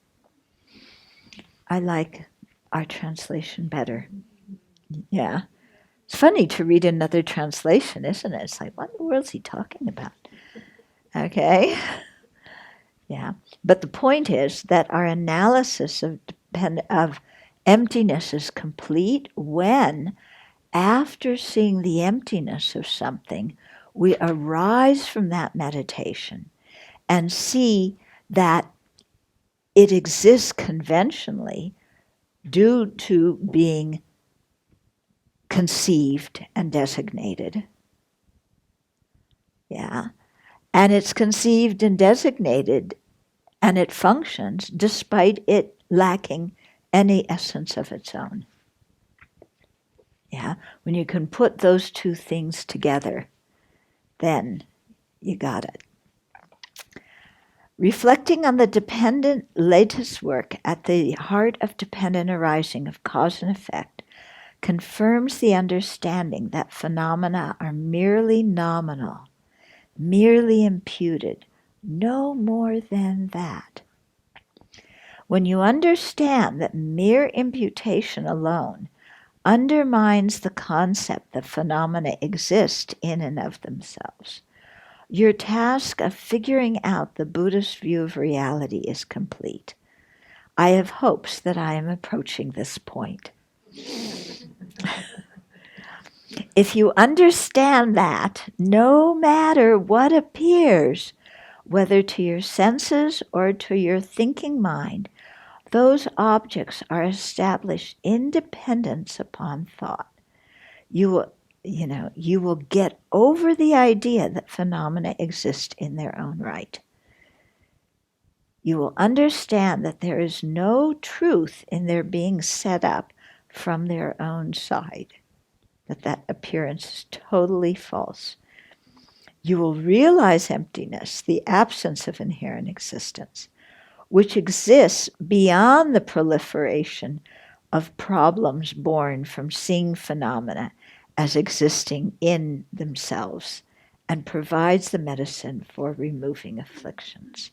I like our translation better. Yeah. It's funny to read another translation, isn't it? It's like, what in the world is he talking about? Okay. Yeah. But the point is that our analysis of emptiness is complete when, after seeing the emptiness of something, we arise from that meditation and see that it exists conventionally due to being conceived and designated. Yeah. And it's conceived and designated and it functions despite it lacking any essence of its own. Yeah. When you can put those two things together, then you got it. Reflecting on the dependent latest work at the heart of dependent arising of cause and effect confirms the understanding that phenomena are merely nominal, merely imputed, no more than that. When you understand that mere imputation alone undermines the concept that phenomena exist in and of themselves, your task of figuring out the Buddhist view of reality is complete. I have hopes that I am approaching this point. If you understand that, no matter what appears, whether to your senses or to your thinking mind, those objects are established in dependence upon thought. You will get over the idea that phenomena exist in their own right. You will understand that there is no truth in their being set up from their own side, that appearance is totally false. You will realize emptiness, the absence of inherent existence, which exists beyond the proliferation of problems born from seeing phenomena as existing in themselves, and provides the medicine for removing afflictions.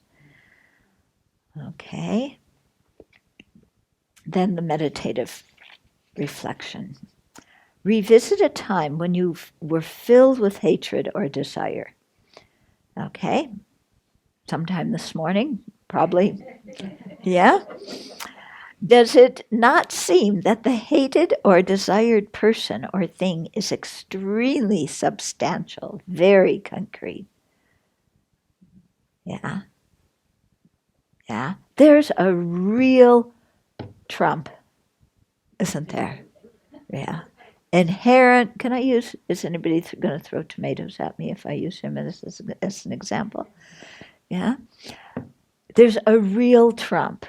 Okay. Then the meditative reflection. Revisit a time when you were filled with hatred or desire. Okay. Sometime this morning, probably. Yeah. Does it not seem that the hated or desired person or thing is extremely substantial, very concrete? Yeah. Yeah. There's a real Trump, isn't there? Yeah. Inherent, is anybody going to throw tomatoes at me if I use him as an example? Yeah. There's a real Trump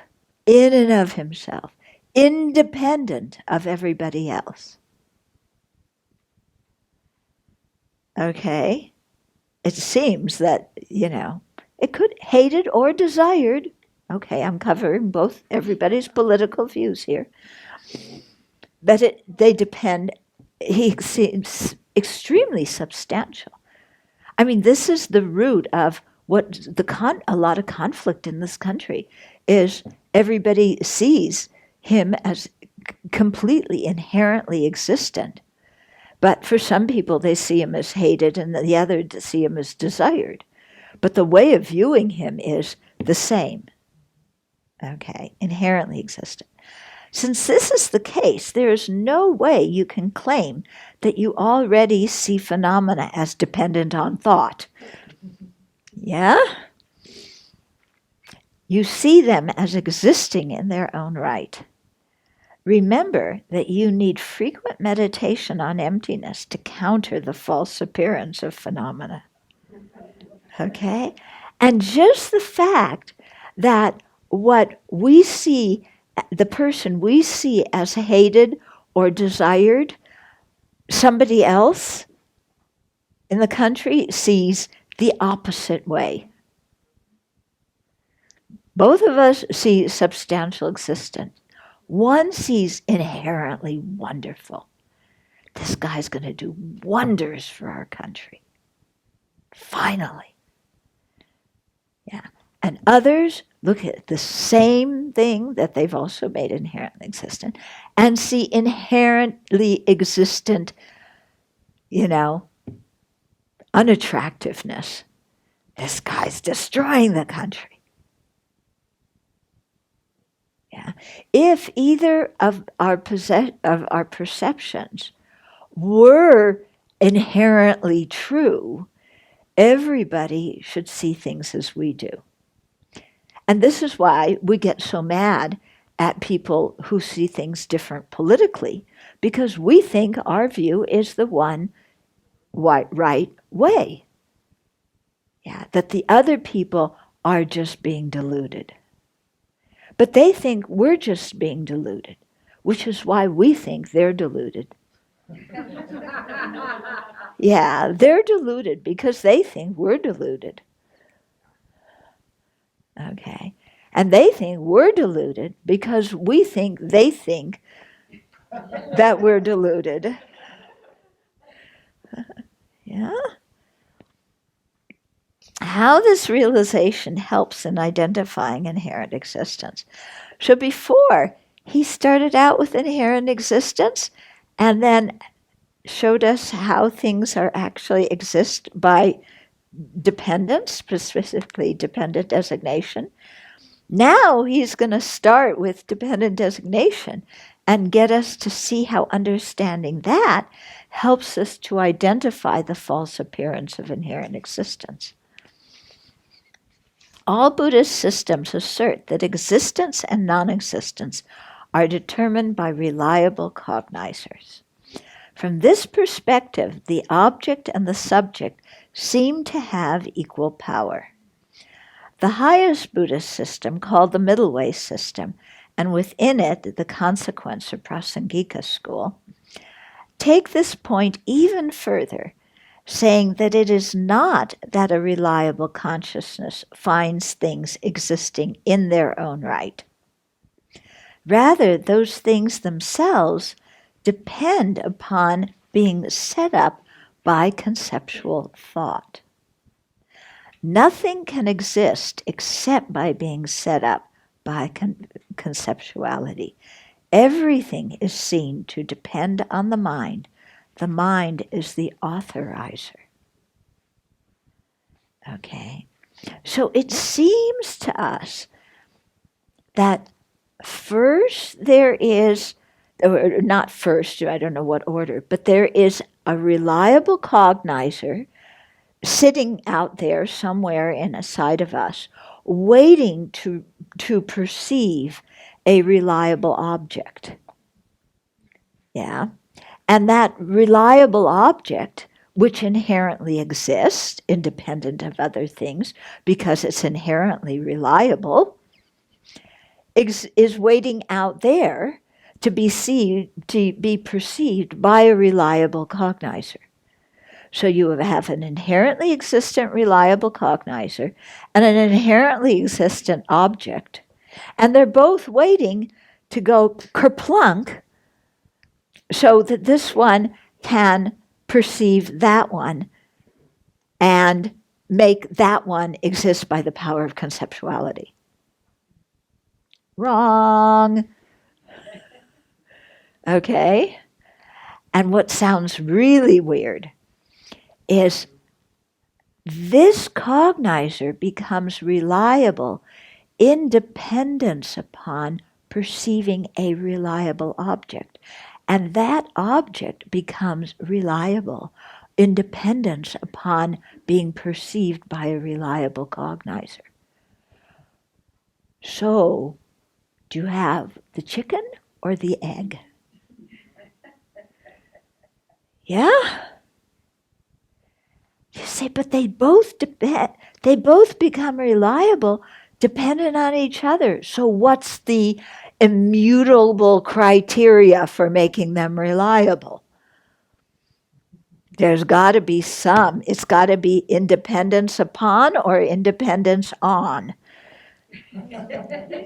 in and of himself, independent of everybody else. Okay? It seems that, it could hated or desired. Okay, I'm covering both everybody's political views here. But they depend, he seems extremely substantial. I mean, this is the root of what a lot of conflict in this country is. Everybody sees him as completely inherently existent. But for some people, they see him as hated, and the other see him as desired. But the way of viewing him is the same. Okay, inherently existent. Since this is the case, there is no way you can claim that you already see phenomena as dependent on thought. Yeah? You see them as existing in their own right. Remember that you need frequent meditation on emptiness to counter the false appearance of phenomena. Okay? And just the fact that what we see, the person we see as hated or desired, somebody else in the country sees the opposite way. Both of us see substantial existence. One sees inherently wonderful. This guy's going to do wonders for our country. Finally. Yeah. And others look at the same thing that they've also made inherently existent and see inherently existent, unattractiveness. This guy's destroying the country. Yeah. If either of our perceptions were inherently true, everybody should see things as we do. And this is why we get so mad at people who see things different politically, because we think our view is the one right way. Yeah, that the other people are just being deluded. But they think we're just being deluded, which is why we think they're deluded. Yeah, they're deluded because they think we're deluded. Okay. And they think we're deluded because we think they think that we're deluded. Yeah? How this realization helps in identifying inherent existence. So before, he started out with inherent existence and then showed us how things are actually exist by dependence, specifically dependent designation. Now he's going to start with dependent designation and get us to see how understanding that helps us to identify the false appearance of inherent existence. All Buddhist systems assert that existence and non-existence are determined by reliable cognizers. From this perspective, the object and the subject seem to have equal power. The highest Buddhist system, called the Middle Way system, and within it the Consequence or Prasangika school, take this point even further, saying that it is not that a reliable consciousness finds things existing in their own right. Rather, those things themselves depend upon being set up by conceptual thought. Nothing can exist except by being set up by conceptuality. Everything is seen to depend on the mind. The mind is the authorizer. Okay? So it seems to us that first there is, or not first, I don't know what order, but there is a reliable cognizer sitting out there somewhere inside of us, waiting to perceive a reliable object. Yeah? And that reliable object, which inherently exists, independent of other things, because it's inherently reliable, is waiting out there to be perceived by a reliable cognizer. So you have an inherently existent reliable cognizer and an inherently existent object, and they're both waiting to go kerplunk so that this one can perceive that one and make that one exist by the power of conceptuality. Wrong. Okay? And what sounds really weird is this cognizer becomes reliable in dependence upon perceiving a reliable object. And that object becomes reliable in dependence upon being perceived by a reliable cognizer. So, do you have the chicken or the egg? Yeah? You say, but they both become reliable dependent on each other. So what's the immutable criteria for making them reliable? There's got to be some. It's got to be independence upon or independence on.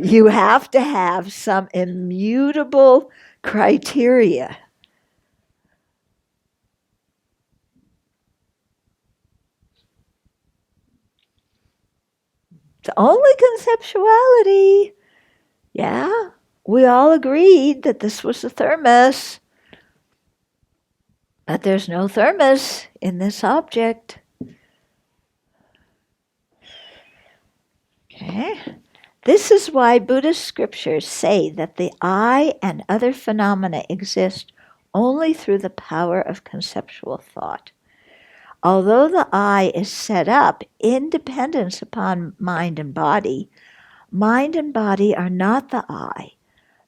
You have to have some immutable criteria. It's only conceptuality. Yeah, we all agreed that this was a thermos. But there's no thermos in this object. Okay. This is why Buddhist scriptures say that the I and other phenomena exist only through the power of conceptual thought. Although the I is set up in dependence upon mind and body are not the I,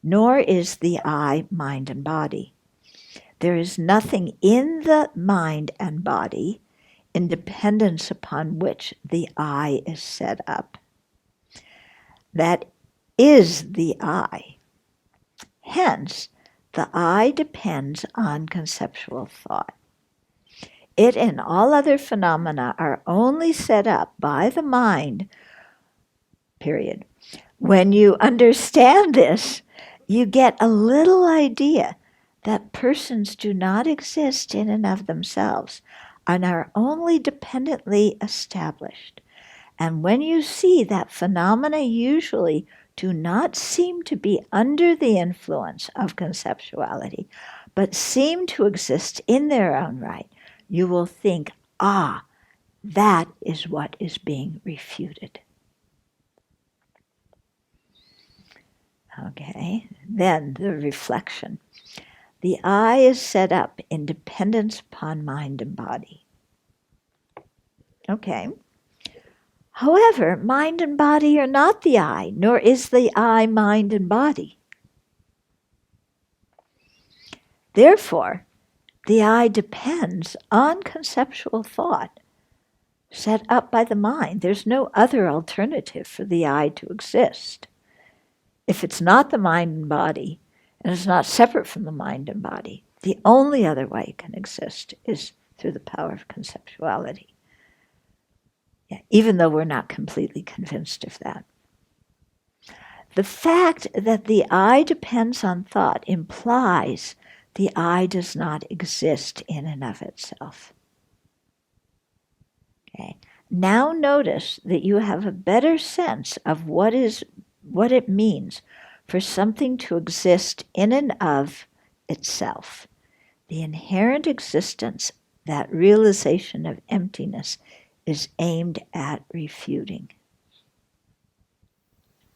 nor is the I mind and body. There is nothing in the mind and body in dependence upon which the I is set up. That is the I. Hence, the I depends on conceptual thought. It and all other phenomena are only set up by the mind, period. When you understand this, you get a little idea that persons do not exist in and of themselves and are only dependently established. And when you see that phenomena usually do not seem to be under the influence of conceptuality, but seem to exist in their own right, you will think, that is what is being refuted. Okay, then the reflection. The I is set up in dependence upon mind and body. Okay. However, mind and body are not the I, nor is the I mind and body. Therefore, the I depends on conceptual thought set up by the mind. There's no other alternative for the I to exist. If it's not the mind and body, and it's not separate from the mind and body, the only other way it can exist is through the power of conceptuality. Yeah, even though we're not completely convinced of that. The fact that the I depends on thought implies the I does not exist in and of itself. Okay. Now notice that you have a better sense of what it means for something to exist in and of itself. The inherent existence, that realization of emptiness, is aimed at refuting.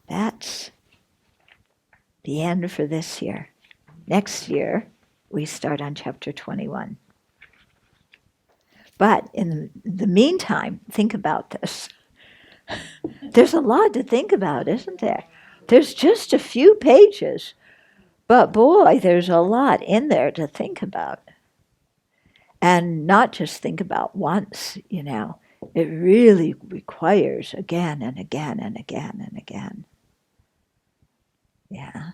That's the end for this year. Next year, we start on chapter 21. But in the meantime, think about this. There's a lot to think about, isn't there? There's just a few pages, but boy, there's a lot in there to think about. And not just think about once, you know. It really requires again and again and again and again. Yeah.